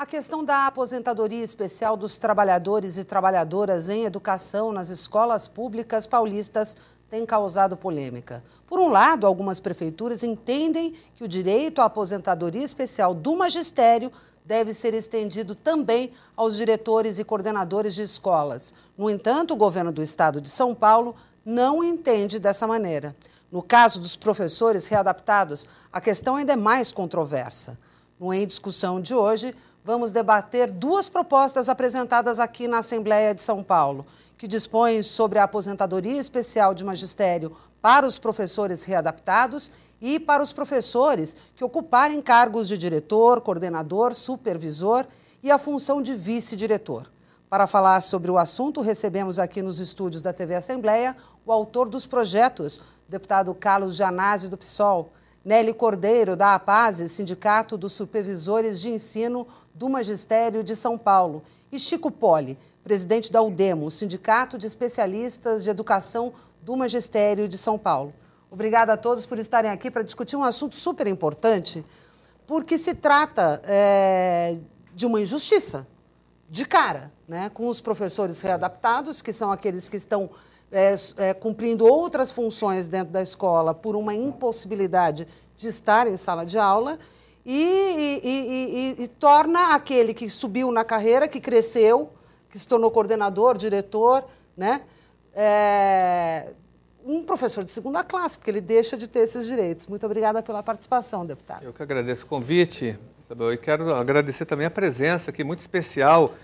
questão da aposentadoria especial dos trabalhadores e trabalhadoras em educação nas escolas públicas paulistas tem causado polêmica. Por um lado, algumas prefeituras entendem que o direito à aposentadoria especial do magistério deve ser estendido também aos diretores e coordenadores de escolas. No entanto, o governo do estado de São Paulo não entende dessa maneira. No caso dos professores readaptados, a questão ainda é mais controversa. No Em Discussão de hoje, vamos debater duas propostas apresentadas aqui na Assembleia de São Paulo, que dispõem sobre a aposentadoria especial de magistério para os professores readaptados e para os professores que ocuparem cargos de diretor, coordenador, supervisor e a função de vice-diretor. Para falar sobre o assunto, recebemos aqui nos estúdios da TV Assembleia o autor dos projetos, deputado Carlos Gianazzi, do PSOL, Nelly Cordeiro, da APASE, Sindicato dos Supervisores de Ensino do Magistério de São Paulo, e Chico Poli, presidente da UDEMO, Sindicato de Especialistas de Educação do Magistério de São Paulo. Obrigada a todos por estarem aqui para discutir um assunto super importante, porque se trata de uma injustiça, de cara, né, com os professores readaptados, que são aqueles que estão cumprindo outras funções dentro da escola por uma impossibilidade de estar em sala de aula e torna aquele que subiu na carreira, que cresceu, que se tornou coordenador, diretor, né, um professor de segunda classe, porque ele deixa de ter esses direitos. Muito obrigada pela participação, deputado. Eu que agradeço o convite, Isabel, e quero agradecer também a presença aqui muito especial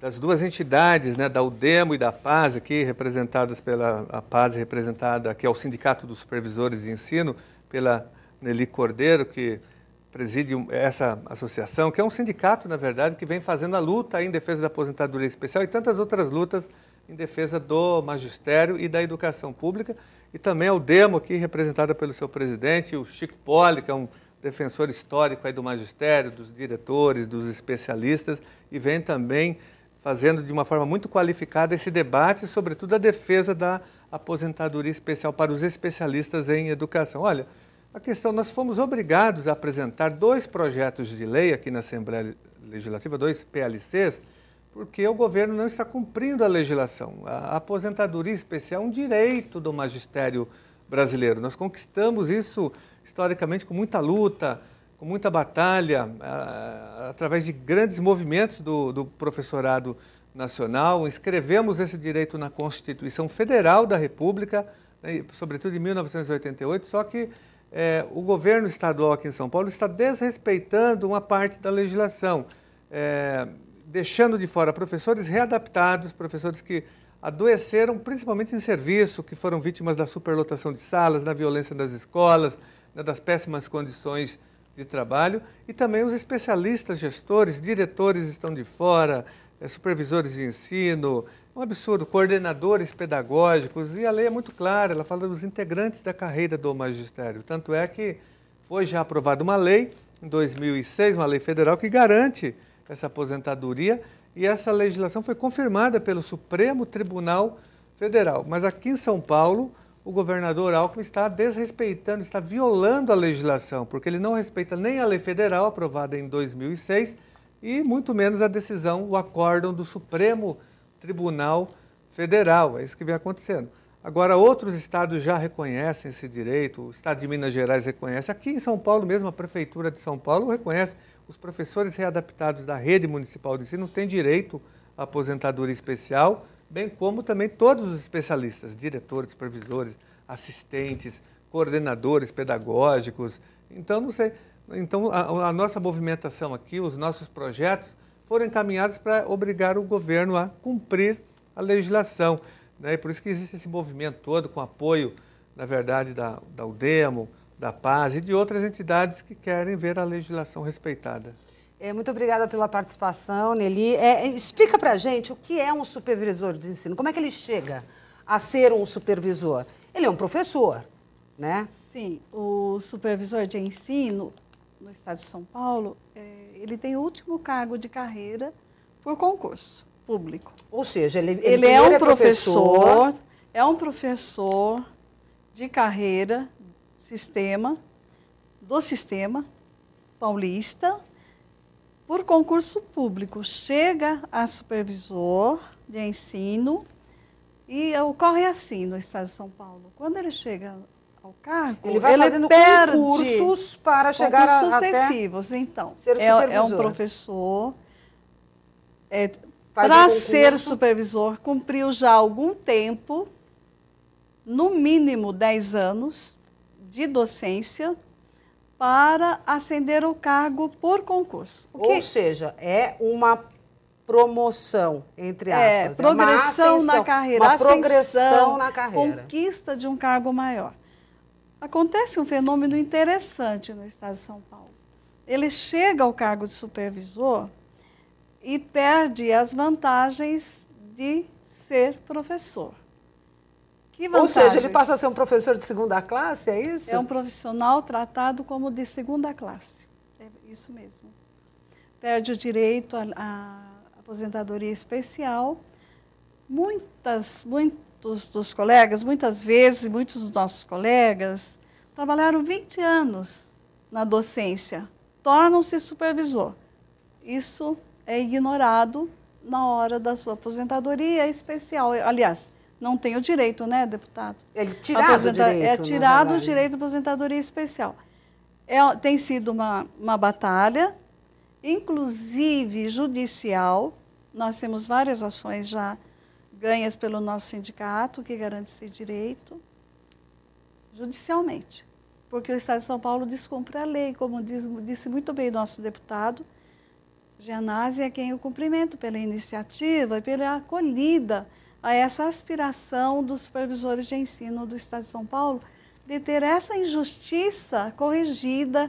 das duas entidades, né, da UDEMO e da APASE, aqui representadas pela APASE, representada aqui ao Sindicato dos Supervisores de Ensino, pela Nelly Cordeiro, que preside essa associação, que é um sindicato, na verdade, que vem fazendo a luta em defesa da aposentadoria especial e tantas outras lutas em defesa do magistério e da educação pública, e também a UDEMO, aqui representada pelo seu presidente, o Chico Poli, que é um defensor histórico aí do magistério, dos diretores, dos especialistas, e vem também fazendo de uma forma muito qualificada esse debate, sobretudo a defesa da aposentadoria especial para os especialistas em educação. Olha, a questão, nós fomos obrigados a apresentar dois projetos de lei aqui na Assembleia Legislativa, dois PLCs, porque o governo não está cumprindo a legislação. A aposentadoria especial é um direito do magistério brasileiro. Nós conquistamos isso historicamente com muita luta, com muita batalha, através de grandes movimentos do professorado nacional. Inscrevemos esse direito na Constituição Federal da República, né, sobretudo em 1988, só que o governo estadual aqui em São Paulo está desrespeitando uma parte da legislação, deixando de fora professores readaptados, professores que adoeceram principalmente em serviço, que foram vítimas da superlotação de salas, da violência das escolas, né, das péssimas condições de trabalho, e também os especialistas, gestores, diretores estão de fora, supervisores de ensino, um absurdo, coordenadores pedagógicos, e a lei é muito clara, ela fala dos integrantes da carreira do magistério. Tanto é que foi já aprovada uma lei, em 2006, uma lei federal que garante essa aposentadoria, e essa legislação foi confirmada pelo Supremo Tribunal Federal. Mas aqui em São Paulo, o governador Alckmin está desrespeitando, está violando a legislação, porque ele não respeita nem a lei federal aprovada em 2006 e muito menos a decisão, o acórdão do Supremo Tribunal Federal. É isso que vem acontecendo. Agora, outros estados já reconhecem esse direito, o estado de Minas Gerais reconhece, aqui em São Paulo mesmo, a Prefeitura de São Paulo reconhece, os professores readaptados da rede municipal de ensino têm direito à aposentadoria especial, bem como também todos os especialistas, diretores, supervisores, assistentes, coordenadores pedagógicos. Então, não sei, a nossa movimentação aqui, os nossos projetos foram encaminhados para obrigar o governo a cumprir a legislação, né? E por isso que existe esse movimento todo, com apoio, na verdade, da UDEMO, da PAS e de outras entidades que querem ver a legislação respeitada. Muito obrigada pela participação, Nelly. Explica para a gente o que é um supervisor de ensino, como é que ele chega a ser um supervisor? Ele é um professor, né? Sim, o supervisor de ensino no estado de São Paulo, ele tem o último cargo de carreira por concurso público. Ou seja, ele é um professor, de carreira do sistema paulista, por concurso público, chega a supervisor de ensino e ocorre assim no estado de São Paulo. Quando ele chega ao cargo, ele vai fazendo perde concursos para chegar concursos até sucessivos. Então, ser supervisor. é um professor, para ser supervisor, cumpriu já algum tempo, no mínimo 10 anos de docência, para ascender o cargo por concurso. Ou seja, é uma promoção, entre aspas. Progressão na carreira, uma progressão na carreira. Conquista de um cargo maior. Acontece um fenômeno interessante no estado de São Paulo. Ele chega ao cargo de supervisor e perde as vantagens de ser professor. Que vantagens? Ou seja, ele passa a ser um professor de segunda classe, é isso? É um profissional tratado como de segunda classe. É isso mesmo. Perde o direito à aposentadoria especial. Muitos dos colegas, muitas vezes, muitos dos nossos colegas, trabalharam 20 anos na docência, tornam-se supervisor. Isso é ignorado na hora da sua aposentadoria especial. Aliás, não tem o direito, né, deputado? Ele tirado o direito, é tirado o direito de aposentadoria especial. Tem sido uma batalha, inclusive judicial. Nós temos várias ações já ganhas pelo nosso sindicato, que garante esse direito, judicialmente. Porque o Estado de São Paulo descumpre a lei, como disse muito bem o nosso deputado Gianazzi, é quem eu cumprimento pela iniciativa e pela acolhida a essa aspiração dos supervisores de ensino do Estado de São Paulo de ter essa injustiça corrigida,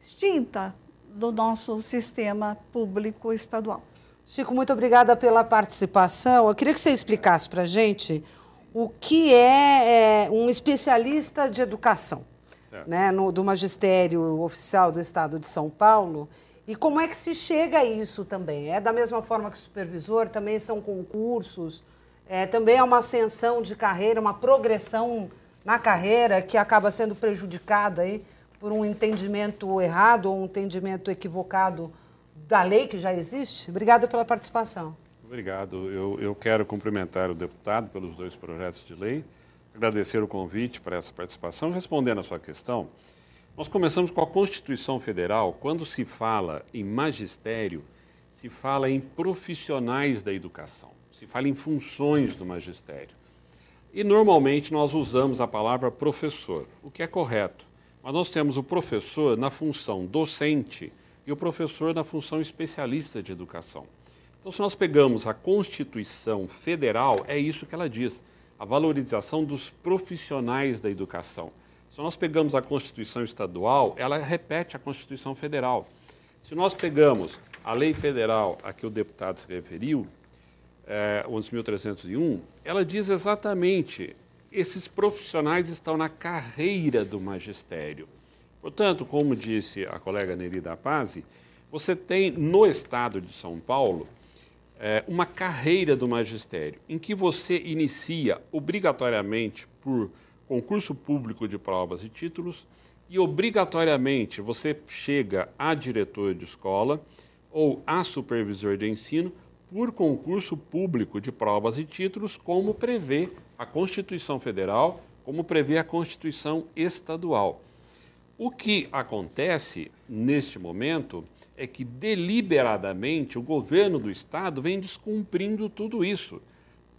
extinta do nosso sistema público estadual. Chico, muito obrigada pela participação. Eu queria que você explicasse para a gente o que é um especialista de educação, né, do magistério oficial do Estado de São Paulo, e como é que se chega a isso também. É da mesma forma que o supervisor, também são concursos, também é uma ascensão de carreira, uma progressão na carreira que acaba sendo prejudicada aí por um entendimento errado ou um entendimento equivocado da lei que já existe? Obrigada pela participação. Obrigado. Eu quero cumprimentar o deputado pelos 2 projetos de lei, agradecer o convite para essa participação. Respondendo à sua questão, nós começamos com a Constituição Federal. Quando se fala em magistério, se fala em profissionais da educação, se fala em funções do magistério. E normalmente nós usamos a palavra professor, o que é correto. Mas nós temos o professor na função docente e o professor na função especialista de educação. Então, se nós pegamos a Constituição Federal, é isso que ela diz, a valorização dos profissionais da educação. Se nós pegamos a Constituição Estadual, ela repete a Constituição Federal. Se nós pegamos a Lei Federal a que o deputado se referiu, 11.301, ela diz exatamente, esses profissionais estão na carreira do magistério. Portanto, como disse a colega Nerida Pazzi, você tem no estado de São Paulo uma carreira do magistério, em que você inicia obrigatoriamente por concurso público de provas e títulos e obrigatoriamente você chega a diretor de escola ou a supervisor de ensino por concurso público de provas e títulos, como prevê a Constituição Federal, como prevê a Constituição Estadual. O que acontece neste momento é que deliberadamente o governo do Estado vem descumprindo tudo isso,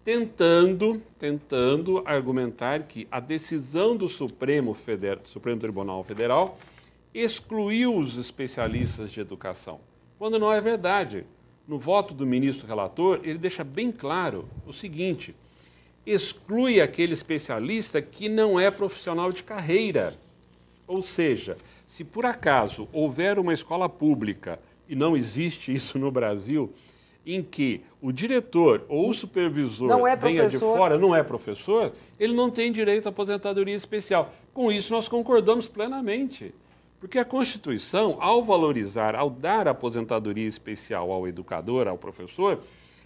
tentando argumentar que a decisão do Supremo Tribunal Federal excluiu os especialistas de educação, quando não é verdade. No voto do ministro relator, ele deixa bem claro o seguinte: exclui aquele especialista que não é profissional de carreira. Ou seja, se por acaso houver uma escola pública, e não existe isso no Brasil, em que o diretor ou o supervisor venha de fora, não é professor, ele não tem direito à aposentadoria especial. Com isso, nós concordamos plenamente. Porque a Constituição, ao valorizar, ao dar aposentadoria especial ao educador, ao professor,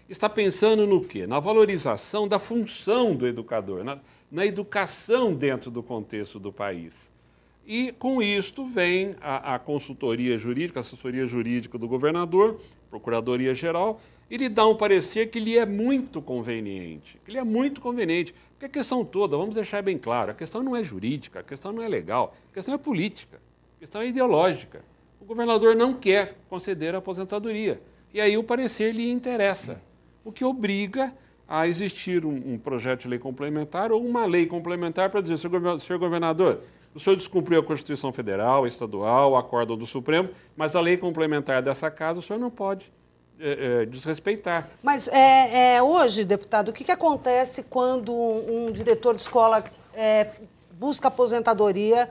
está pensando no quê? Na valorização da função do educador, na educação dentro do contexto do país. E com isto vem a consultoria jurídica, a assessoria jurídica do governador, Procuradoria-Geral, e lhe dá um parecer que lhe é muito conveniente. Porque a questão toda, vamos deixar bem claro, a questão não é jurídica, a questão não é legal, a questão é política, a questão é ideológica. O governador não quer conceder a aposentadoria. E aí o parecer lhe interessa, o que obriga a existir um projeto de lei complementar ou uma lei complementar para dizer, senhor governador, o senhor descumpriu a Constituição Federal, Estadual, o acórdão do Supremo, mas a lei complementar dessa casa o senhor não pode desrespeitar. Mas hoje, deputado, o que acontece quando um diretor de escola busca aposentadoria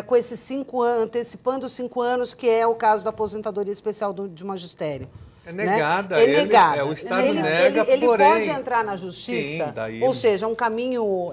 com esses 5 anos, antecipando os 5 anos, que é o caso da aposentadoria especial de magistério? É negada. Né? É negada. O Estado nega, ele porém... pode entrar na justiça, sim, daí... ou seja, um caminho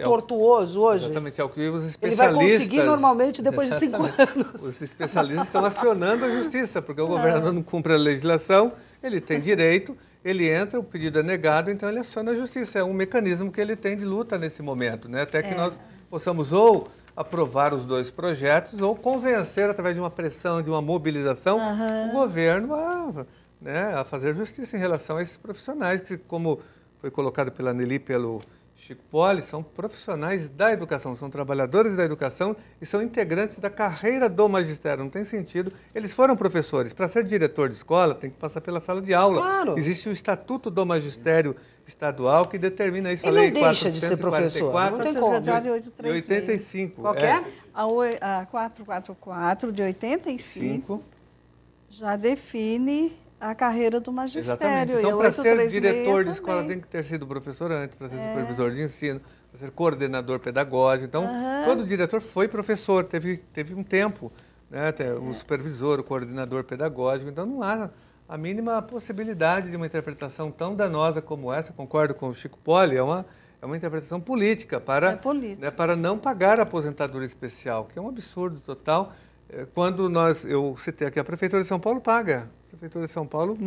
tortuoso hoje. Exatamente, é o que os especialistas... Ele vai conseguir normalmente depois de 5 anos. Os especialistas estão acionando a justiça, porque o governador não cumpre a legislação, ele tem direito, ele entra, o pedido é negado, então ele aciona a justiça. É um mecanismo que ele tem de luta nesse momento, né? Até que nós possamos ou aprovar os 2 projetos ou convencer, através de uma pressão, de uma mobilização, o governo a fazer justiça em relação a esses profissionais, que, como foi colocado pela Nelly e pelo Chico Poli, são profissionais da educação, são trabalhadores da educação e são integrantes da carreira do magistério. Não tem sentido. Eles foram professores. Para ser diretor de escola, tem que passar pela sala de aula. Claro. Existe o Estatuto do Magistério Estadual que determina isso. Ele não deixa de ser professor. Não tem como. De 85. Qual que é? A 444 de 85 já define a carreira do magistério. Exatamente. Então, para ser diretor de escola, tem que ter sido professor antes, para ser supervisor de ensino, para ser coordenador pedagógico. Então, todo diretor foi professor, teve um tempo, né? O supervisor, o coordenador pedagógico. Então, não há a mínima possibilidade de uma interpretação tão danosa como essa. Concordo com o Chico Poli, é uma interpretação política para não pagar a aposentadoria especial, que é um absurdo total. Quando eu citei aqui, a Prefeitura de São Paulo paga. A Prefeitura de São Paulo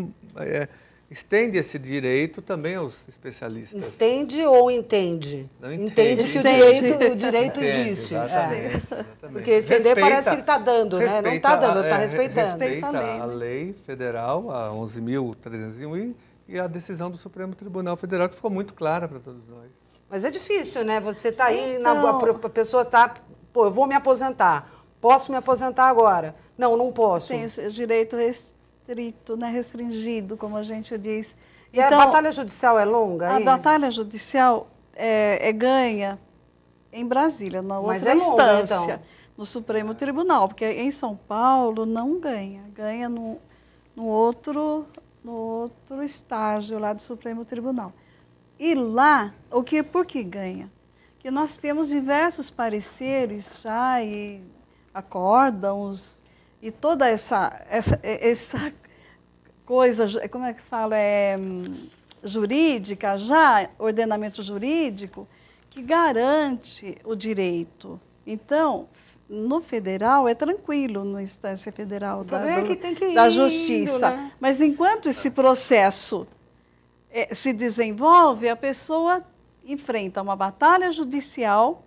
estende esse direito também aos especialistas. Estende ou entende? Não entende que o direito existe. Exatamente. Porque estender parece que ele está dando, né? Não está dando, está respeitando. Respeita a lei federal, a 11.301 e a decisão do Supremo Tribunal Federal, que ficou muito clara para todos nós. Mas é difícil, né? Você está aí, a pessoa está... Pô, eu vou me aposentar. Posso me aposentar agora? Não posso. Tem o direito restrito, né? Restringido, como a gente diz. E então, a batalha judicial é longa? A batalha judicial é ganha em Brasília, na outra instância, longa, então. No Supremo Tribunal, porque em São Paulo não ganha. Ganha no outro estágio lá do Supremo Tribunal. E lá, por que ganha? Que nós temos diversos pareceres já e acórdãos e toda essa coisa, como é que fala, jurídica já, ordenamento jurídico, que garante o direito. Então, no federal é tranquilo, na instância federal da justiça. Indo, né? Mas enquanto esse processo se desenvolve, a pessoa enfrenta uma batalha judicial.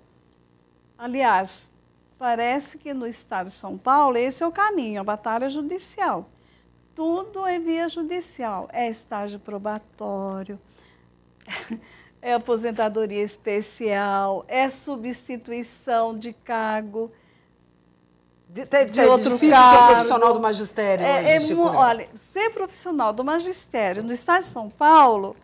Aliás, parece que no estado de São Paulo esse é o caminho, a batalha judicial. Tudo é via judicial, é estágio probatório, é aposentadoria especial, é substituição de cargo de outro difícil cargo. Ser profissional do magistério. Olha, ser profissional do magistério no estado de São Paulo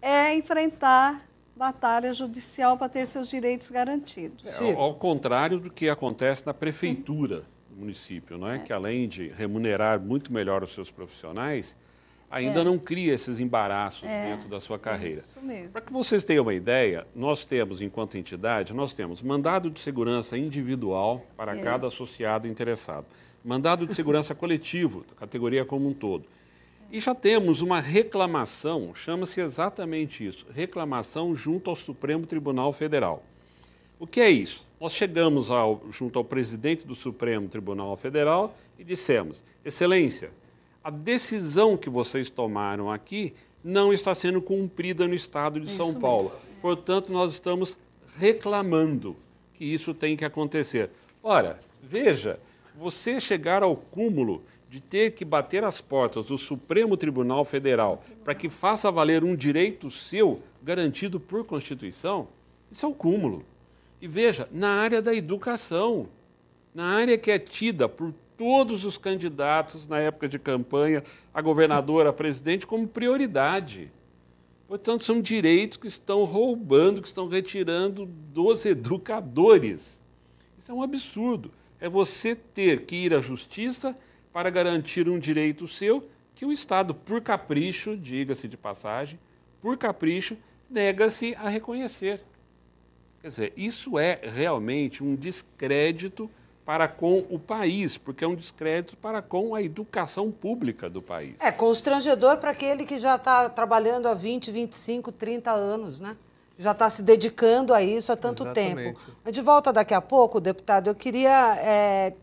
é enfrentar batalha judicial para ter seus direitos garantidos. Ao contrário do que acontece na prefeitura do município, não é? Que além de remunerar muito melhor os seus profissionais, ainda não cria esses embaraços dentro da sua carreira. Isso mesmo. Para que vocês tenham uma ideia, nós temos, enquanto entidade, mandado de segurança individual para cada associado interessado, mandado de segurança coletivo, da categoria como um todo. E já temos uma reclamação, chama-se exatamente isso, reclamação junto ao Supremo Tribunal Federal. O que é isso? Nós chegamos junto ao presidente do Supremo Tribunal Federal e dissemos, Excelência, a decisão que vocês tomaram aqui não está sendo cumprida no estado de São Paulo. Portanto, nós estamos reclamando que isso tem que acontecer. Ora, veja, você chegar ao cúmulo de ter que bater as portas do Supremo Tribunal Federal para que faça valer um direito seu garantido por Constituição, isso é o cúmulo. E veja, na área da educação, na área que é tida por todos os candidatos na época de campanha a governador, a presidente, como prioridade. Portanto, são direitos que estão roubando, que estão retirando dos educadores. Isso é um absurdo. É você ter que ir à justiça para garantir um direito seu que o Estado, por capricho, diga-se de passagem, por capricho, nega-se a reconhecer. Quer dizer, isso é realmente um descrédito para com o país, porque é um descrédito para com a educação pública do país. É constrangedor para aquele que já está trabalhando há 20, 25, 30 anos, né? Já está se dedicando a isso há tanto tempo. De volta daqui a pouco, deputado, eu queria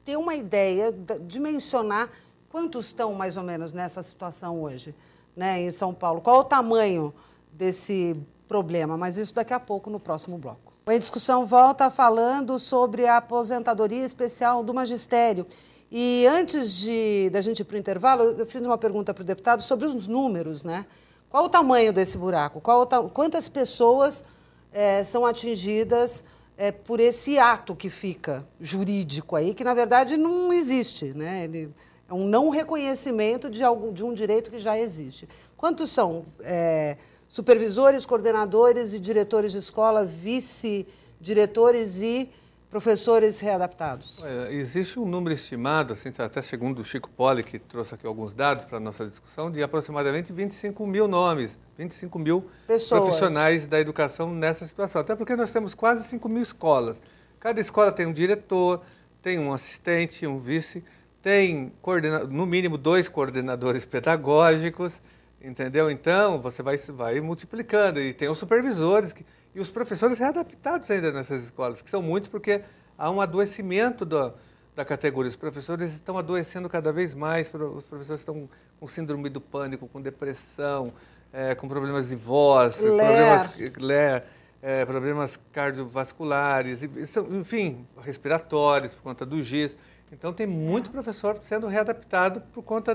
ter uma ideia, dimensionar quantos estão mais ou menos nessa situação hoje, né, em São Paulo. Qual o tamanho desse problema? Mas isso daqui a pouco, no próximo bloco. A discussão volta falando sobre a aposentadoria especial do magistério. E antes da gente ir para o intervalo, eu fiz uma pergunta para o deputado sobre os números, né? Qual o tamanho desse buraco? Quantas pessoas são atingidas por esse ato que fica jurídico aí, que na verdade não existe, né? Ele é um não reconhecimento de um direito que já existe. Quantos são supervisores, coordenadores e diretores de escola, vice-diretores e professores readaptados? Existe um número estimado, assim, até segundo o Chico Poli, que trouxe aqui alguns dados para a nossa discussão, de aproximadamente 25 mil nomes, 25 mil profissionais da educação nessa situação. Até porque nós temos quase 5 mil escolas. Cada escola tem um diretor, tem um assistente, um vice, tem no mínimo 2 coordenadores pedagógicos, entendeu? Então, você vai multiplicando. E tem os supervisores e os professores readaptados ainda nessas escolas, que são muitos porque há um adoecimento da categoria. Os professores estão adoecendo cada vez mais, os professores estão com síndrome do pânico, com depressão, com problemas de voz, problemas cardiovasculares, enfim, respiratórios, por conta do giz. Então, tem muito professor sendo readaptado por conta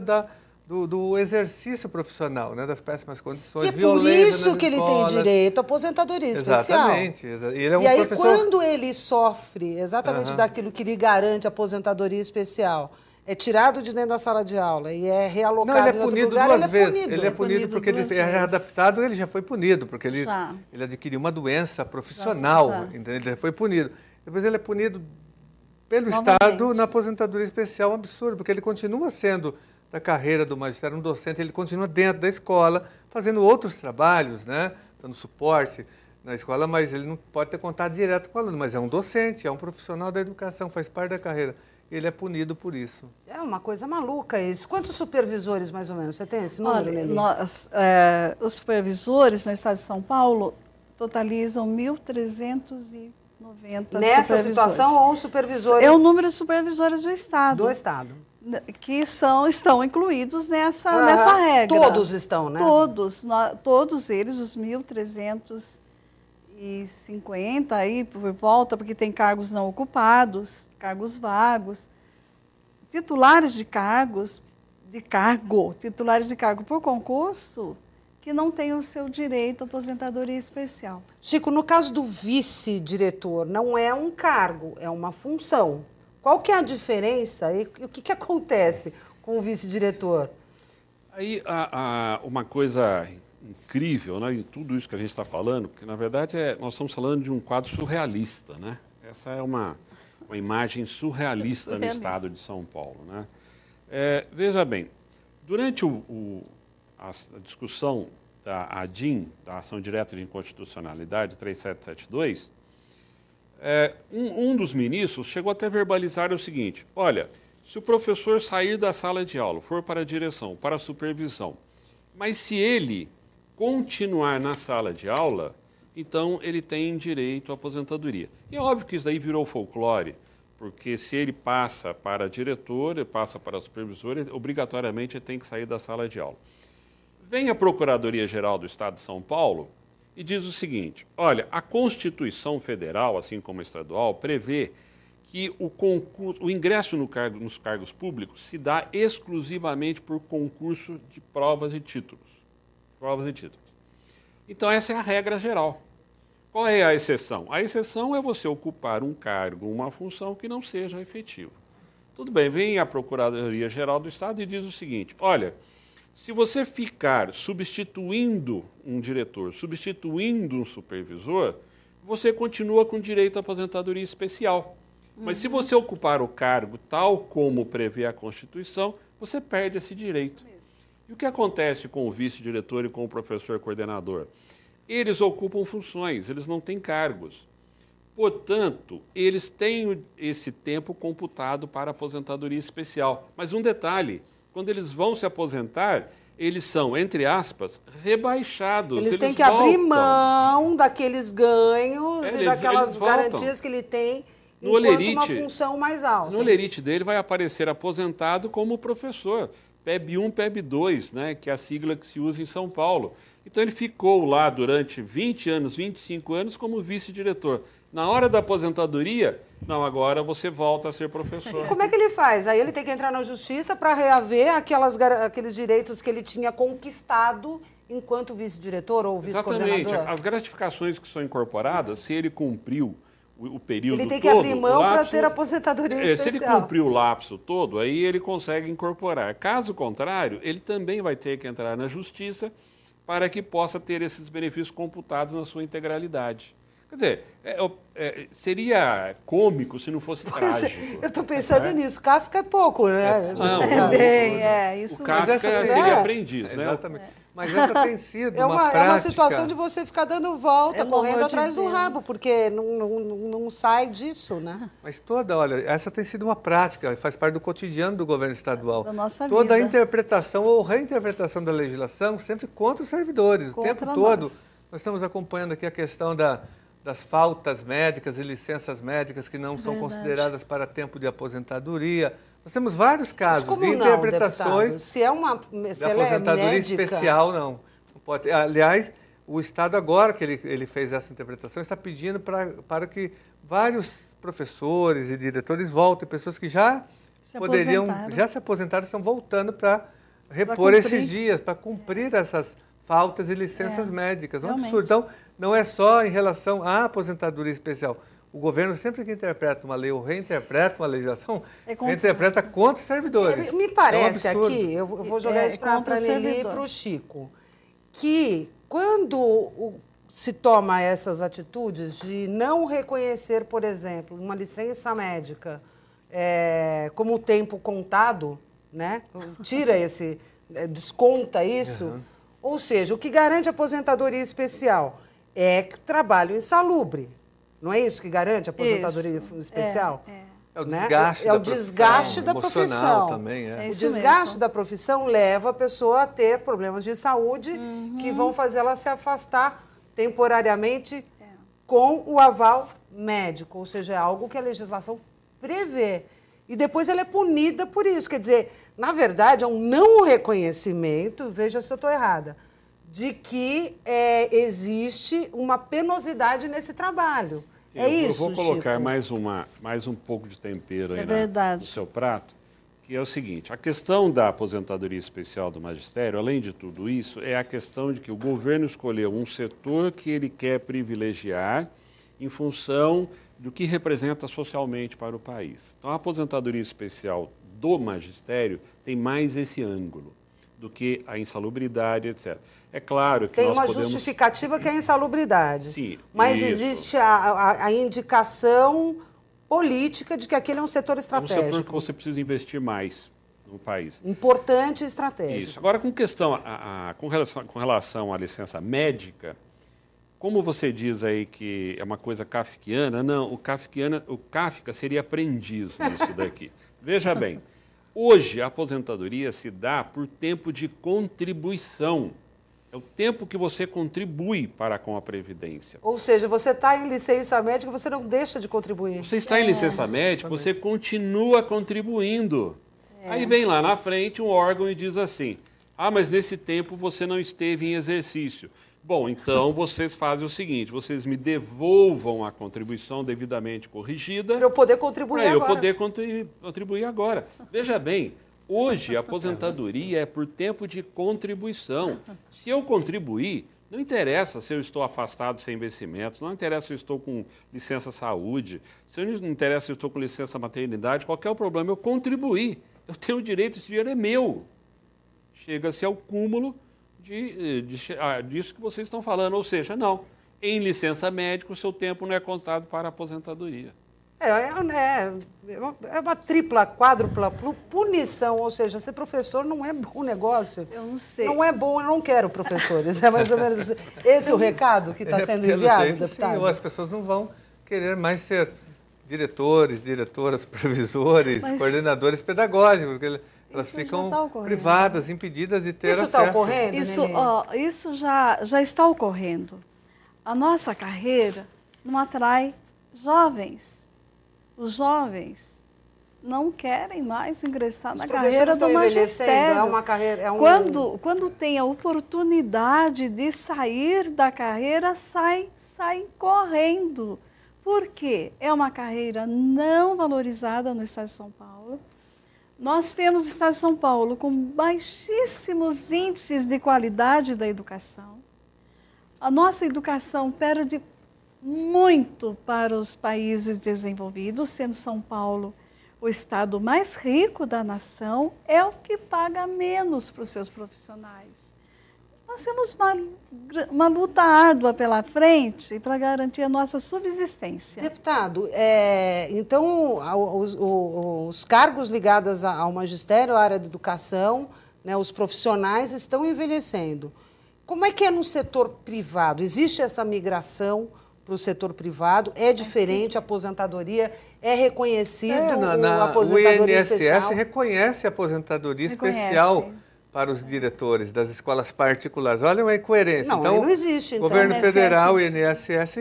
do exercício profissional, né, das péssimas condições, e é por isso que ele tem direito à aposentadoria especial. Exatamente. Ele é um e aí, professor... quando ele sofre exatamente daquilo que lhe garante a aposentadoria especial, é tirado de dentro da sala de aula e é realocado em outro lugar, ele é punido. Ele é punido porque ele é readaptado, ele já foi punido, porque ele adquiriu uma doença profissional, entendeu? Ele foi punido. Depois ele é punido pelo Estado na aposentadoria especial, um absurdo, porque ele continua sendo da carreira do magistério, um docente, ele continua dentro da escola, fazendo outros trabalhos, né? Dando suporte na escola, mas ele não pode ter contato direto com o aluno, mas é um docente, é um profissional da educação, faz parte da carreira. Ele é punido por isso. É uma coisa maluca isso. Quantos supervisores, mais ou menos? Você tem esse número, Nelly? Os supervisores no estado de São Paulo totalizam 1.390 nessa situação ou supervisores? É o número de supervisores do estado. Do estado. Que estão incluídos nessa regra. Todos estão, né? Todos eles, os 1.350 aí por volta, porque tem cargos não ocupados, cargos vagos, titulares de cargo por concurso, que não têm o seu direito à aposentadoria especial. Chico, no caso do vice-diretor, não é um cargo, é uma função. Qual que é a diferença e o que acontece com o vice-diretor? Aí há uma coisa incrível, né, em tudo isso que a gente está falando, que na verdade nós estamos falando de um quadro surrealista, né? Essa é uma imagem surrealista no estado de São Paulo, né? Veja bem, durante a discussão da ADIM, da Ação Direta de Inconstitucionalidade 3772, um dos ministros chegou até a verbalizar o seguinte: olha, se o professor sair da sala de aula, for para a direção, para a supervisão, mas se ele continuar na sala de aula, então ele tem direito à aposentadoria. E é óbvio que isso daí virou folclore, porque se ele passa para diretor, ele passa para supervisor, obrigatoriamente ele tem que sair da sala de aula. Vem a Procuradoria-Geral do Estado de São Paulo e diz o seguinte: olha, a Constituição Federal, assim como a estadual, prevê que o ingresso nos cargos públicos se dá exclusivamente por concurso de provas e títulos. Provas e títulos. Então, essa é a regra geral. Qual é a exceção? A exceção é você ocupar um cargo, uma função que não seja efetiva. Tudo bem, vem a Procuradoria-Geral do Estado e diz o seguinte, olha, se você ficar substituindo um diretor, substituindo um supervisor, você continua com direito à aposentadoria especial. Mas se você ocupar o cargo tal como prevê a Constituição, você perde esse direito. E o que acontece com o vice-diretor e com o professor coordenador? Eles ocupam funções, eles não têm cargos. Portanto, eles têm esse tempo computado para aposentadoria especial. Mas um detalhe, quando eles vão se aposentar, eles são, entre aspas, rebaixados. Eles têm que abrir mão daqueles ganhos e daquelas eles garantias que ele tem no enquanto uma função mais alta. No olerite dele vai aparecer aposentado como professor. PEB 1, PEB 2, né, que é a sigla que se usa em São Paulo. Então ele ficou lá durante 20 anos, 25 anos como vice-diretor. Na hora da aposentadoria, não, agora você volta a ser professor. E como é que ele faz? Aí ele tem que entrar na justiça para reaver aqueles direitos que ele tinha conquistado enquanto vice-diretor ou vice-coordenador? Exatamente. As gratificações que são incorporadas, se ele cumpriu o período todo... Ele tem que abrir mão para ter aposentadoria especial. Se ele cumpriu o lapso todo, aí ele consegue incorporar. Caso contrário, ele também vai ter que entrar na justiça para que possa ter esses benefícios computados na sua integralidade. Quer dizer, seria cômico se não fosse trágico. Eu estou pensando nisso. Kafka é pouco, né? Isso o Kafka seria aprendiz, né? Exatamente. Mas essa tem sido uma prática... É uma situação de você ficar dando volta, correndo atrás do Deus. rabo, porque não sai disso, né? Mas olha, essa tem sido uma prática, faz parte do cotidiano do governo estadual. Da nossa toda vida. a interpretação ou reinterpretação da legislação sempre contra os servidores. Contra o tempo todo, nós estamos acompanhando aqui a questão das faltas médicas e licenças médicas que não são consideradas para tempo de aposentadoria. Nós temos vários casos de interpretações deputado? Se ela aposentadoria é médica... especial, não pode. Aliás, o Estado agora que ele fez essa interpretação está pedindo para que vários professores e diretores voltem, pessoas que já se aposentaram, estão voltando para repor esses dias, para cumprir essas faltas e licenças médicas. É um absurdo. Então, não é só em relação à aposentadoria especial. O governo, sempre que interpreta uma lei ou reinterpreta uma legislação, reinterpreta contra os servidores. Me parece aqui, eu vou jogar isso para a Nelly e para o Chico, que quando se toma essas atitudes de não reconhecer, por exemplo, uma licença médica como tempo contado, né? Desconta isso, ou seja, o que garante a aposentadoria especial é que o trabalho insalubre. Não é isso que garante a aposentadoria especial? É o desgaste, o desgaste da profissão. Também, o desgaste da profissão leva a pessoa a ter problemas de saúde que vão fazê-la se afastar temporariamente com o aval médico, ou seja, é algo que a legislação prevê. E depois ela é punida por isso. Quer dizer, na verdade, é um não reconhecimento, veja se eu estou errada, de que existe uma penosidade nesse trabalho. Eu vou colocar mais um pouco de tempero aí no seu prato, que é o seguinte, a questão da aposentadoria especial do magistério, além de tudo isso, é a questão de que o governo escolheu um setor que ele quer privilegiar em função do que representa socialmente para o país. Então, a aposentadoria especial do magistério tem mais esse ângulo do que a insalubridade, etc. É claro que tem uma justificativa que é a insalubridade. Sim, mas existe a indicação política de que aquele é um setor estratégico. É um setor que você precisa investir mais no país. Importante e estratégico. Isso. Agora, com relação à licença médica, como você diz aí que é uma coisa kafkiana, não, o Kafka seria aprendiz nisso daqui. Veja bem, hoje a aposentadoria se dá por tempo de contribuição. É o tempo que você contribui para com a Previdência. Ou seja, você está em licença médica, você não deixa de contribuir. Você está em licença médica, você continua contribuindo. Aí vem lá na frente um órgão e diz assim, Ah, mas nesse tempo você não esteve em exercício. Bom, então vocês fazem o seguinte, vocês me devolvam a contribuição devidamente corrigida. Para eu poder contribuir agora. Para eu poder contribuir agora. Veja bem, hoje a aposentadoria é por tempo de contribuição. Se eu contribuir, não interessa se eu estou afastado sem vencimentos, não interessa se eu estou com licença saúde, se não interessa se eu estou com licença maternidade, qualquer problema, eu contribuí. Eu tenho o direito, esse dinheiro é meu. Chega-se ao cúmulo disso que vocês estão falando, ou seja, não, em licença médica o seu tempo não é contado para a aposentadoria. É uma tripla, quádrupla punição, ou seja, ser professor não é bom negócio. Eu não sei. Não é bom, eu não quero professores. É mais ou menos esse o recado que está sendo enviado, jeito, deputado? Sim, as pessoas não vão querer mais ser diretores, diretoras, supervisores, coordenadores pedagógicos, porque elas ficam privadas, impedidas de ter acesso. Isso está ocorrendo, Isso já está ocorrendo. A nossa carreira não atrai jovens. Os jovens não querem mais ingressar na carreira do magistério. É uma carreira, Quando tem a oportunidade de sair da carreira, saem correndo. Por quê? É uma carreira não valorizada no Estado de São Paulo. Nós temos o Estado de São Paulo com baixíssimos índices de qualidade da educação. A nossa educação perde muito para os países desenvolvidos, sendo São Paulo o estado mais rico da nação, é o que paga menos para os seus profissionais. Nós temos uma luta árdua pela frente para garantir a nossa subsistência. Deputado, então os cargos ligados ao magistério, à área de educação, né, os profissionais estão envelhecendo. Como é que é no setor privado? Existe essa migração para o setor privado? É diferente, a aposentadoria é reconhecido, a aposentadoria especial? O INSS reconhece a aposentadoria especial para os diretores das escolas particulares. Olha uma incoerência. Não, então, não existe. Então, o governo federal e o INSS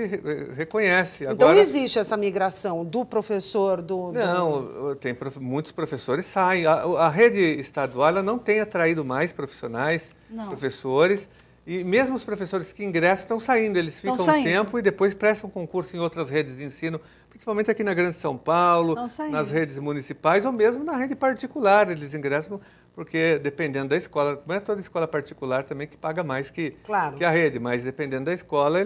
reconhece. Então, agora, existe essa migração do professor do... Não, muitos professores saem. A rede estadual ela não tem atraído mais profissionais, professores. E mesmo os professores que ingressam estão saindo, eles ficam um tempo e depois prestam concurso em outras redes de ensino, principalmente aqui na Grande São Paulo, nas redes municipais ou mesmo na rede particular. Eles ingressam porque, dependendo da escola, não é toda escola particular também que paga mais que a rede, mas dependendo da escola,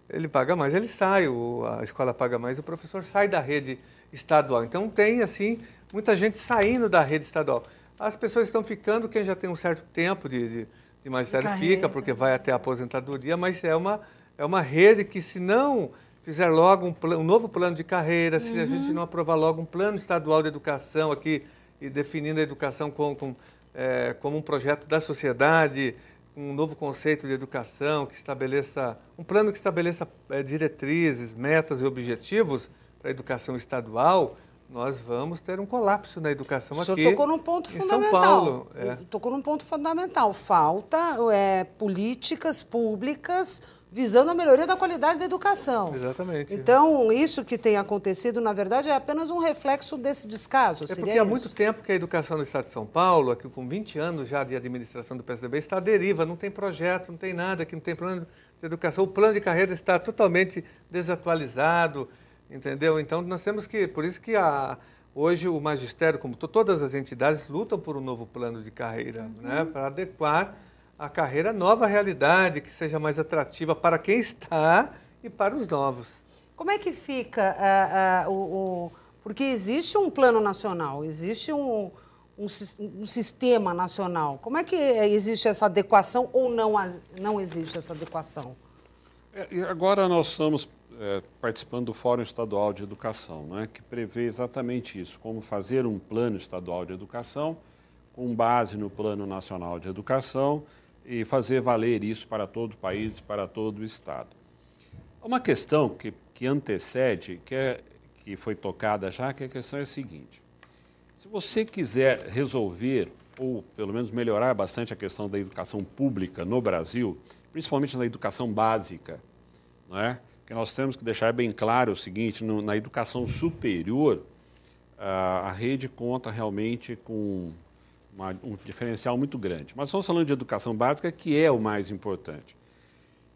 ele paga mais, ele sai, a escola paga mais, o professor sai da rede estadual. Então tem, assim, muita gente saindo da rede estadual. As pessoas estão ficando, quem já tem um certo tempo de magistério fica, porque vai até a aposentadoria, mas é uma rede que, se não fizer logo um novo plano de carreira, se a gente não aprovar logo um plano estadual de educação aqui, e definindo a educação como um projeto da sociedade, um novo conceito de educação, um plano que estabeleça diretrizes, metas e objetivos para a educação estadual, nós vamos ter um colapso na educação aqui. O senhor tocou num ponto fundamental. São Paulo. Tocou num ponto fundamental. Falta políticas públicas visando a melhoria da qualidade da educação. Exatamente. Então, isso que tem acontecido, na verdade, é apenas um reflexo desse descaso. Porque há muito tempo que a educação no Estado de São Paulo, aqui com 20 anos já de administração do PSDB, está à deriva, não tem projeto, não tem nada, aqui não tem plano de educação. O plano de carreira está totalmente desatualizado. Entendeu? Então, nós temos por isso que hoje o magistério, como todas as entidades, lutam por um novo plano de carreira, né, para adequar a carreira à nova realidade, que seja mais atrativa para quem está e para os novos. Como é que fica, porque existe um plano nacional, existe um sistema nacional. Como é que existe essa adequação ou não existe essa adequação? Agora nós estamos participando do Fórum Estadual de Educação, né, que prevê exatamente isso, como fazer um plano estadual de educação com base no Plano Nacional de Educação e fazer valer isso para todo o país, para todo o Estado. Uma questão que antecede, que foi tocada já, que a questão é a seguinte: se você quiser resolver, ou pelo menos melhorar bastante a questão da educação pública no Brasil, principalmente na educação básica, não é? Que nós temos que deixar bem claro o seguinte: na educação superior, a rede conta realmente com um diferencial muito grande. Mas estamos falando de educação básica, que é o mais importante.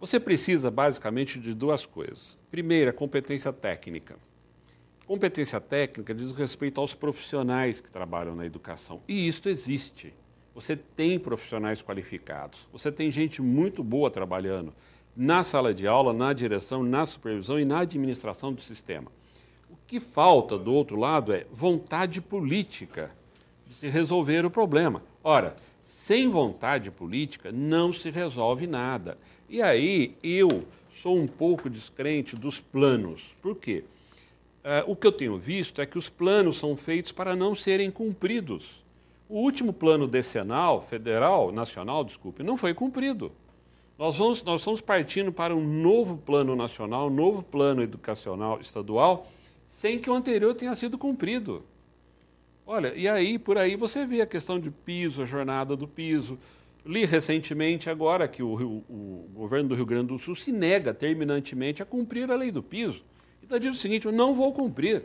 Você precisa, basicamente, de duas coisas. Primeiro, competência técnica. Competência técnica diz respeito aos profissionais que trabalham na educação. E isso existe. Você tem profissionais qualificados. Você tem gente muito boa trabalhando na sala de aula, na direção, na supervisão e na administração do sistema. O que falta, do outro lado, é vontade política de se resolver o problema. Ora, sem vontade política não se resolve nada. E aí eu sou um pouco descrente dos planos. Por quê? O que eu tenho visto é que os planos são feitos para não serem cumpridos. O último plano decenal, nacional, não foi cumprido. Nós estamos partindo para um novo plano nacional, um novo plano educacional estadual, sem que o anterior tenha sido cumprido. Olha, e aí, por aí você vê a questão de piso, a jornada do piso. Li recentemente agora que o governo do Rio Grande do Sul se nega terminantemente a cumprir a lei do piso. E está dizendo o seguinte, eu não vou cumprir,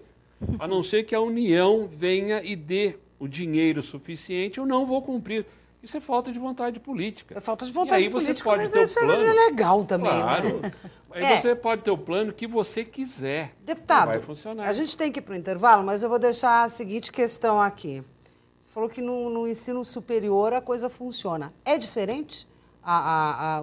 a não ser que a União venha e dê o dinheiro suficiente, eu não vou cumprir. Isso é falta de vontade política. É falta de vontade política, você pode mas ter isso o plano, é legal também. Claro. Né? Aí você pode ter o plano que você quiser. Deputado, vai funcionar. A gente tem que ir para o intervalo, mas eu vou deixar a seguinte questão aqui. Você falou que no ensino superior a coisa funciona. É diferente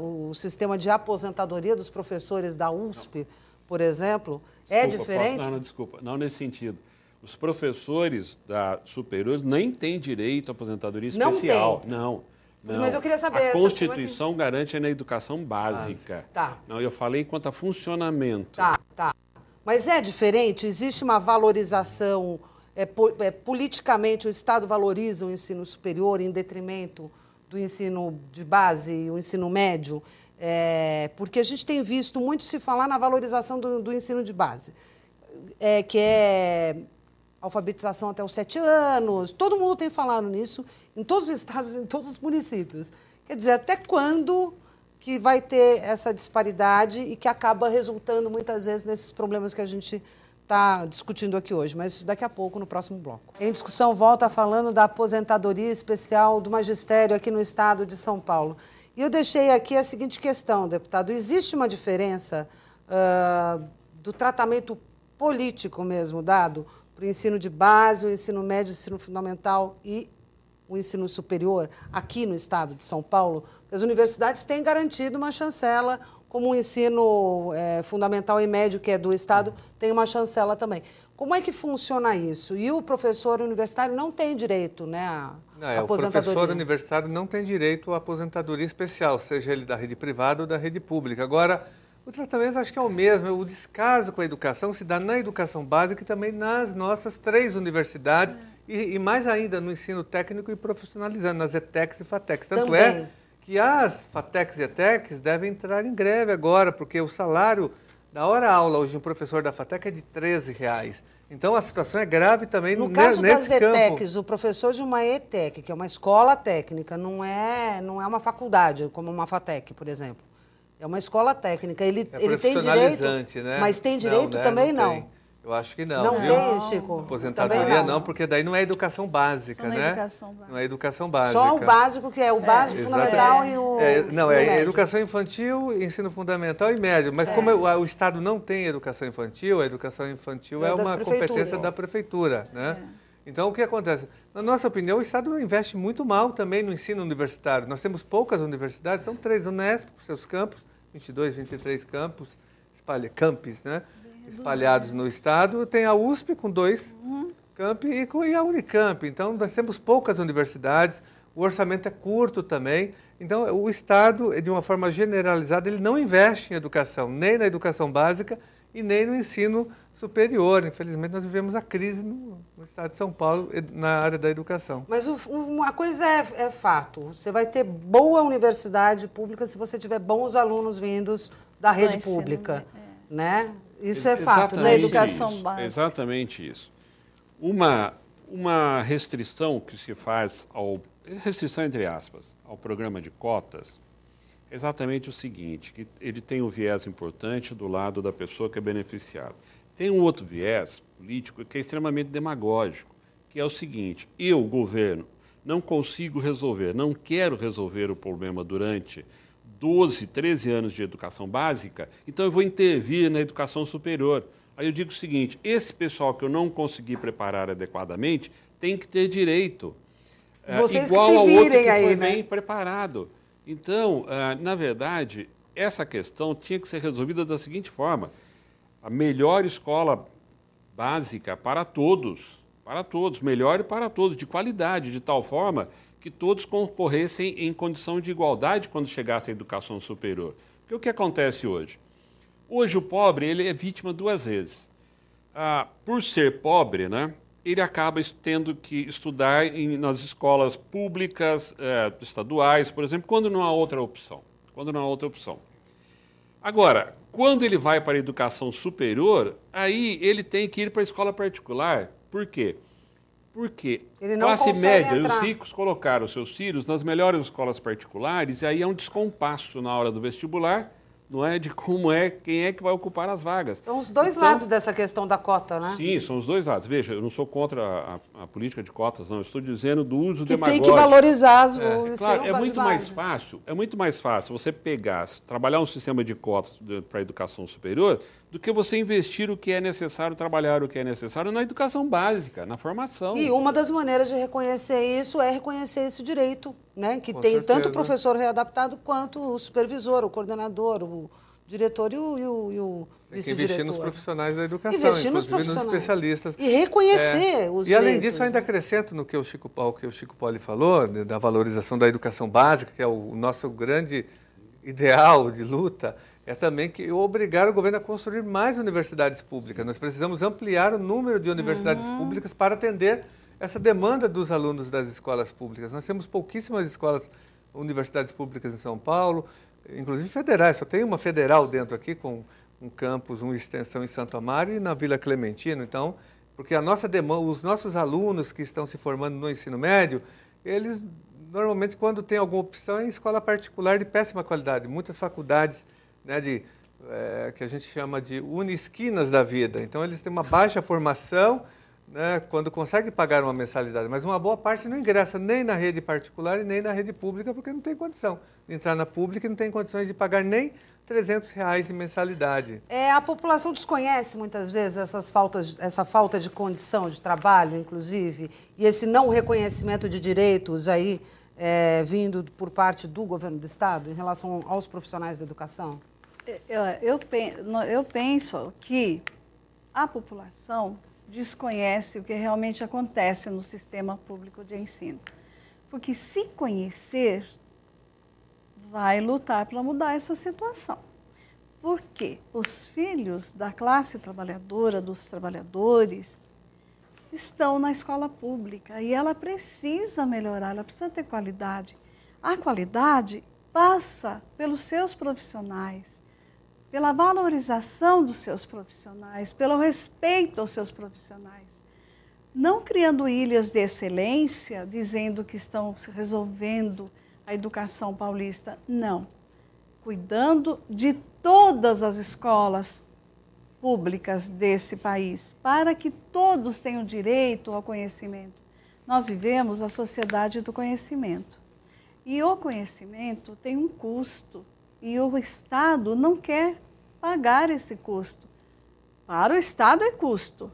o sistema de aposentadoria dos professores da USP, por exemplo? É diferente? Desculpa, não nesse sentido. Os professores da superiores nem têm direito à aposentadoria especial. Não. Mas eu queria saber... A Constituição garante na educação básica. Tá. Não, eu falei quanto a funcionamento. Tá. Mas é diferente? Existe uma valorização... politicamente, o Estado valoriza o ensino superior em detrimento do ensino de base e o ensino médio? Porque a gente tem visto muito se falar na valorização do ensino de base, que é alfabetização até os 7 anos. Todo mundo tem falado nisso, em todos os estados, em todos os municípios. Quer dizer, até quando que vai ter essa disparidade e que acaba resultando, muitas vezes, nesses problemas que a gente está discutindo aqui hoje, mas daqui a pouco, no próximo bloco. Em discussão, volta falando da aposentadoria especial do magistério aqui no estado de São Paulo. E eu deixei aqui a seguinte questão, deputado. Existe uma diferença do tratamento político mesmo dado para o ensino de base, o ensino médio, o ensino fundamental e o ensino superior aqui no estado de São Paulo? As universidades têm garantido uma chancela, como o ensino fundamental e médio, que é do estado, tem uma chancela também. Como é que funciona isso? E o professor universitário não tem direito, né, à aposentadoria? O professor universitário não tem direito à aposentadoria especial, seja ele da rede privada ou da rede pública. Agora, o tratamento acho que é o mesmo. O descaso com a educação se dá na educação básica e também nas nossas 3 universidades e mais ainda no ensino técnico e profissionalizante, nas ETECs e FATECs. Tanto também. É que as FATECs e ETECs devem entrar em greve agora, porque o salário da hora-aula hoje um professor da FATEC é de R$13. Então a situação é grave também no caso nesse das campo. ETECs, o professor de uma ETEC, que é uma escola técnica, não é uma faculdade, como uma FATEC, por exemplo. É uma escola técnica. Ele tem direito, né? Mas tem direito também não. Eu acho que não. Não viu? tem, Chico? Aposentadoria não, porque daí não é educação básica, Só né? educação básica. Não é educação básica. Só o básico, que é o básico, fundamental e o médio. Educação infantil, ensino fundamental e médio. Mas como o Estado não tem educação infantil, a educação infantil é uma competência da prefeitura, né? Então, o que acontece? Na nossa opinião, o Estado investe muito mal também no ensino universitário. Nós temos poucas universidades, são 3 Unesp, seus campos, 22, 23 campos, campos, né? Espalhados no estado. Tem a USP com 2 campi e a Unicamp. Então, nós temos poucas universidades, o orçamento é curto também. Então, o Estado, de uma forma generalizada, ele não investe em educação, nem na educação básica e nem no ensino superior. Infelizmente, nós vivemos a crise no estado de São Paulo na área da educação. Mas uma coisa é fato, você vai ter boa universidade pública se você tiver bons alunos vindos da rede pública, né? Isso é fato, na educação básica. Exatamente isso. Uma restrição que se faz, restrição entre aspas, ao programa de cotas, é exatamente o seguinte, que ele tem um viés importante do lado da pessoa que é beneficiada. Tem um outro viés político que é extremamente demagógico, que é o seguinte: eu, governo, não consigo resolver, não quero resolver o problema durante 12, 13 anos de educação básica, então eu vou intervir na educação superior. Aí eu digo o seguinte, esse pessoal que eu não consegui preparar adequadamente tem que ter direito, igual ao outro que foi bem preparado. Então, na verdade, essa questão tinha que ser resolvida da seguinte forma, a melhor escola básica para todos, melhor e para todos, de qualidade, de tal forma que todos concorressem em condição de igualdade quando chegasse à educação superior. Porque o que acontece hoje? Hoje o pobre ele é vítima duas vezes. Por ser pobre, né, ele acaba tendo que estudar nas escolas públicas, estaduais, por exemplo, quando não há outra opção. Agora, quando ele vai para a educação superior, aí ele tem que ir para a escola particular. Por quê? Porque a classe média e os ricos colocaram seus filhos nas melhores escolas particulares e aí é um descompasso na hora do vestibular, não é, de quem é que vai ocupar as vagas. São os dois lados dessa questão da cota, né? Sim, são os dois lados. Veja, eu não sou contra a política de cotas, não. Eu estou dizendo do uso demagógico. Tem que valorizar o ensino claro, é muito mais fácil você trabalhar um sistema de cotas para a educação superior do que você investir o que é necessário, trabalhar o que é necessário na educação básica, na formação. E uma das maneiras de reconhecer isso é reconhecer esse direito, né? Que Com tem certeza. tanto o professor readaptado quanto o supervisor, o coordenador, o diretor e o vice-diretor. Investir nos profissionais da educação, Investir nos inclusive nos especialistas. E reconhecer os direitos. E além disso, ainda acrescento no que o Chico Poli falou, da valorização da educação básica, que é o nosso grande ideal de luta, é também que obrigar o governo a construir mais universidades públicas. Nós precisamos ampliar o número de universidades públicas para atender essa demanda dos alunos das escolas públicas. Nós temos pouquíssimas universidades públicas em São Paulo, inclusive federais. Só tem uma federal dentro aqui, com um campus, uma extensão em Santo Amaro e na Vila Clementino. Então, porque a nossa demanda, os nossos alunos que estão se formando no ensino médio, eles normalmente, quando tem alguma opção, é em escola particular de péssima qualidade. Muitas faculdades, né, que a gente chama de unisquinas da vida. Então, eles têm uma baixa formação, né, quando conseguem pagar uma mensalidade, mas uma boa parte não ingressa nem na rede particular e nem na rede pública, porque não tem condição de entrar na pública e não tem condições de pagar nem R$300 de mensalidade. A população desconhece muitas vezes essa falta de condição de trabalho, inclusive, e esse não reconhecimento de direitos aí vindo por parte do governo do Estado em relação aos profissionais da educação? Eu penso que a população desconhece o que realmente acontece no sistema público de ensino. Porque se conhecer, vai lutar para mudar essa situação. Porque os filhos da classe trabalhadora, dos trabalhadores, estão na escola pública e ela precisa melhorar, ela precisa ter qualidade. A qualidade passa pelos seus profissionais, pela valorização dos seus profissionais, pelo respeito aos seus profissionais. Não criando ilhas de excelência, dizendo que estão resolvendo a educação paulista. Não. Cuidando de todas as escolas públicas desse país, para que todos tenham direito ao conhecimento. Nós vivemos a sociedade do conhecimento. E o conhecimento tem um custo. E o Estado não quer pagar esse custo. Para o Estado é custo.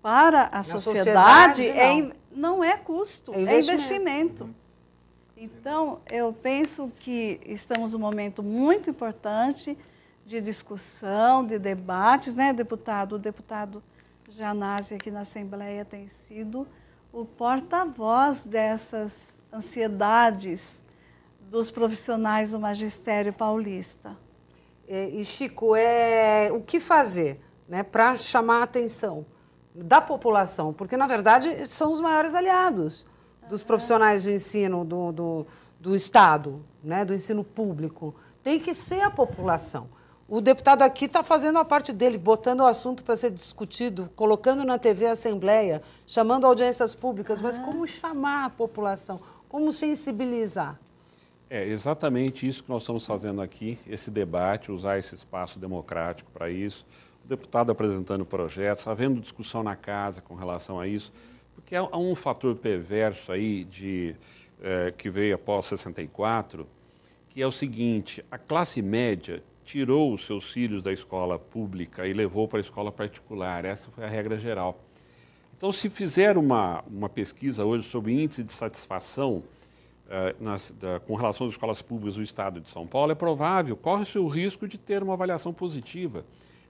Para a sociedade não é custo, é investimento. Então, eu penso que estamos num momento muito importante de discussão, de debates, né, deputado? O deputado Janazzi aqui na Assembleia tem sido o porta-voz dessas ansiedades dos profissionais do magistério paulista. E Chico, o que fazer, né, para chamar a atenção da população? Porque, na verdade, são os maiores aliados dos profissionais de ensino do Estado, né, do ensino público. Tem que ser a população. O deputado aqui está fazendo a parte dele, botando o assunto para ser discutido, colocando na TV a Assembleia, chamando audiências públicas, mas como chamar a população? Como sensibilizar? É exatamente isso que nós estamos fazendo aqui, esse debate, usar esse espaço democrático para isso. O deputado apresentando projetos, havendo discussão na casa com relação a isso, Porque há um fator perverso aí que veio após 64, que é o seguinte: a classe média tirou os seus filhos da escola pública e levou para a escola particular. Essa foi a regra geral. Então, se fizer uma pesquisa hoje sobre índice de satisfação com relação às escolas públicas do Estado de São Paulo, é provável, corre-se o risco de ter uma avaliação positiva.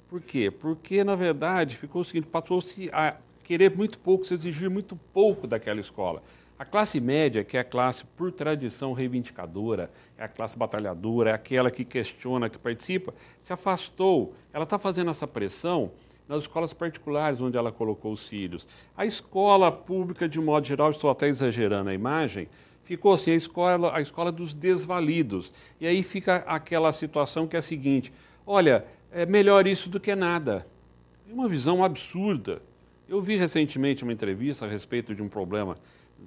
Por quê? Porque, na verdade, ficou o seguinte: passou-se a querer muito pouco, se exigir muito pouco daquela escola. A classe média, que é a classe por tradição reivindicadora, é a classe batalhadora, é aquela que questiona, que participa, se afastou. Ela está fazendo essa pressão nas escolas particulares onde ela colocou os filhos. A escola pública, de modo geral, estou até exagerando a imagem, ficou assim, a escola dos desvalidos. E aí fica aquela situação que é a seguinte: olha, é melhor isso do que nada. É uma visão absurda. Eu vi recentemente uma entrevista a respeito de um problema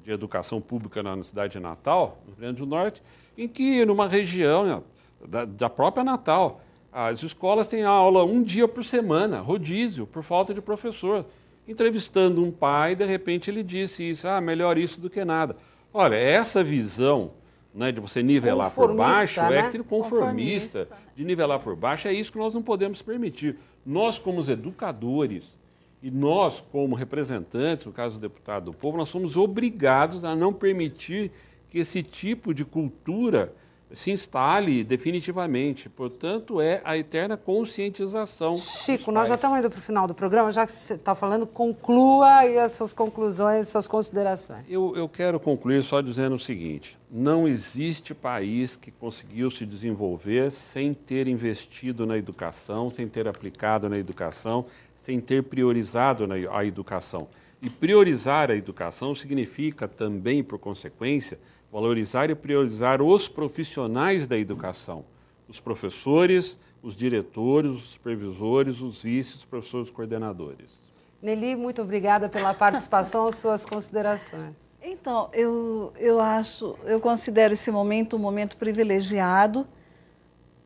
de educação pública na cidade de Natal, no Rio Grande do Norte, em que, numa região da própria Natal, as escolas têm aula um dia por semana, rodízio, por falta de professor. Entrevistando um pai, de repente ele disse isso: melhor isso do que nada. Olha, essa visão, né, de você nivelar por baixo, né? Conformista, de nivelar por baixo, é isso que nós não podemos permitir. Nós, como os educadores, e nós, como representantes, no caso do deputado do povo, nós somos obrigados a não permitir que esse tipo de cultura se instale definitivamente. Portanto, é a eterna conscientização. Chico, nós já estamos indo para o final do programa, já que você está falando, conclua aí as suas conclusões, as suas considerações. Eu quero concluir só dizendo o seguinte: não existe país que conseguiu se desenvolver sem ter investido na educação, sem ter aplicado na educação, sem ter priorizado a educação. E priorizar a educação significa também, por consequência, valorizar e priorizar os profissionais da educação, os professores, os diretores, os supervisores, os vices, os professores coordenadores. Nelly, muito obrigada pela participação, suas considerações. Então, eu considero esse momento um momento privilegiado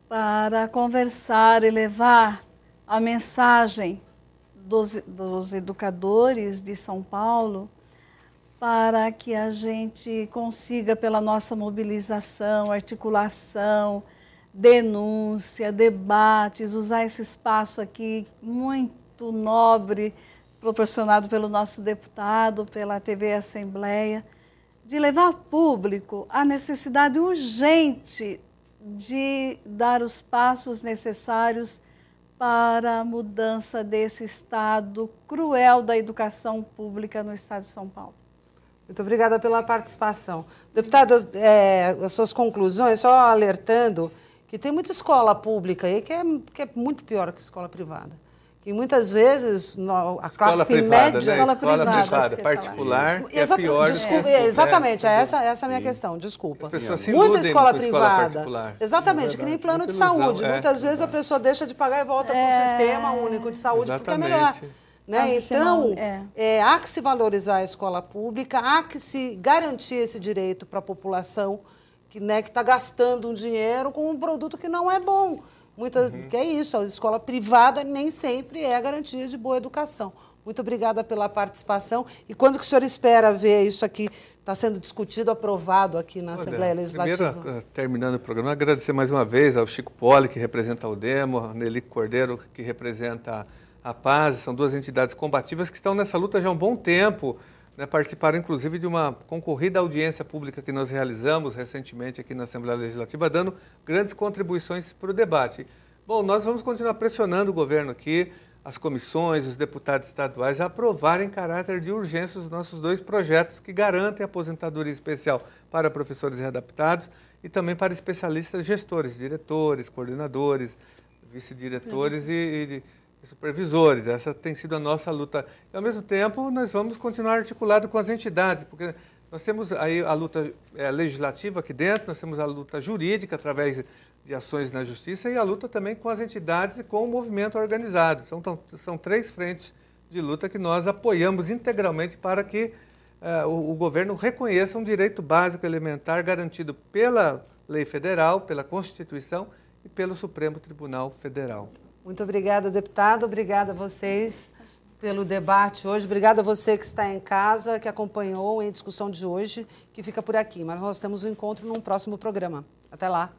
para conversar e levar a mensagem dos educadores de São Paulo, para que a gente consiga, pela nossa mobilização, articulação, denúncia, debates, usar esse espaço aqui muito nobre, proporcionado pelo nosso deputado, pela TV Assembleia, de levar ao público a necessidade urgente de dar os passos necessários para a mudança desse estado cruel da educação pública no estado de São Paulo. Muito obrigada pela participação. Deputado, as suas conclusões, só alertando que tem muita escola pública aí que é muito pior que escola privada. Que muitas vezes a classe média... Né? Escola privada, particular, é pior. Desculpa, exatamente, essa é a minha questão, desculpa. Muita escola privada. Exatamente, que nem plano de saúde. Muitas vezes a pessoa deixa de pagar e volta para o sistema único de saúde, porque é melhor. Né? Então, há que se valorizar a escola pública, há que se garantir esse direito para a população que está gastando um dinheiro com um produto que não é bom. Que é isso, a escola privada nem sempre é a garantia de boa educação. Muito obrigada pela participação. E quando que o senhor espera ver isso aqui está sendo discutido, aprovado aqui na Assembleia Legislativa? Primeiro, terminando o programa, agradecer mais uma vez ao Chico Poli, que representa o Demo, a Nelly Cordeiro, que representa a Paz. São duas entidades combativas que estão nessa luta já há um bom tempo. Participaram, inclusive, de uma concorrida audiência pública que nós realizamos recentemente aqui na Assembleia Legislativa, dando grandes contribuições para o debate. Bom, nós vamos continuar pressionando o governo aqui, as comissões, os deputados estaduais, a aprovarem em caráter de urgência os nossos dois projetos que garantem a aposentadoria especial para professores readaptados e também para especialistas gestores, diretores, coordenadores, vice-diretores e supervisores. Essa tem sido a nossa luta. E, ao mesmo tempo, nós vamos continuar articulado com as entidades, porque nós temos aí a luta legislativa aqui dentro, nós temos a luta jurídica através de ações na justiça e a luta também com as entidades e com o movimento organizado. São três frentes de luta que nós apoiamos integralmente para que o governo reconheça um direito básico elementar garantido pela lei federal, pela Constituição e pelo Supremo Tribunal Federal. Muito obrigada, deputado. Obrigada a vocês pelo debate hoje. Obrigada a você que está em casa, que acompanhou a discussão de hoje, que fica por aqui. Mas nós temos um encontro num próximo programa. Até lá.